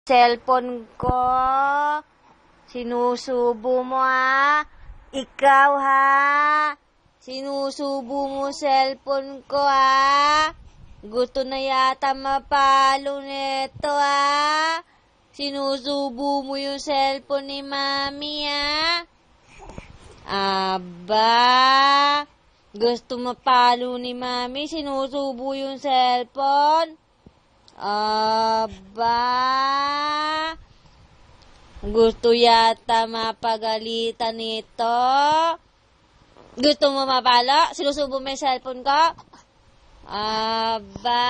Cellphone ko. Sinusubo mo, ha? Ikaw, ha? Sinusubo mo cellphone ko, ha? Gusto na yata mapalo nito, ha? Sinusubo mo yung cellphone ni Mami, ha? Aba, gusto mapalo ni Mami, sinusubo yung cellphone? Aba, gusto yata mapagalitan nito. Gusto mo mapalo? Sinusubo mo yung cellphone ko? Aba,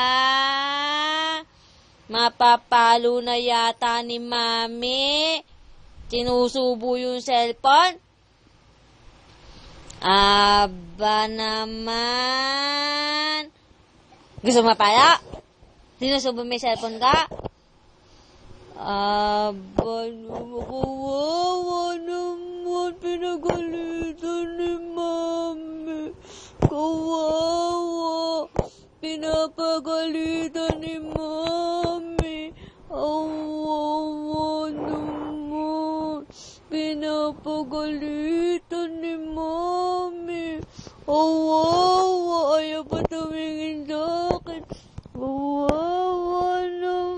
mapapalo na yata ni Mami. Sinusubo yung cellphone? Aba naman. Gusto mo mapalo? Sinusubo mo yung cellphone ka? Aba, kawawa naman. Pinagalitan ni Mami. Kawawa. Pinapagalitan ni Mami. Kawawa naman. Pinapagalitan ni Mami. Kawawa. Ayaw pa tumingin sa akin. Kawawa naman.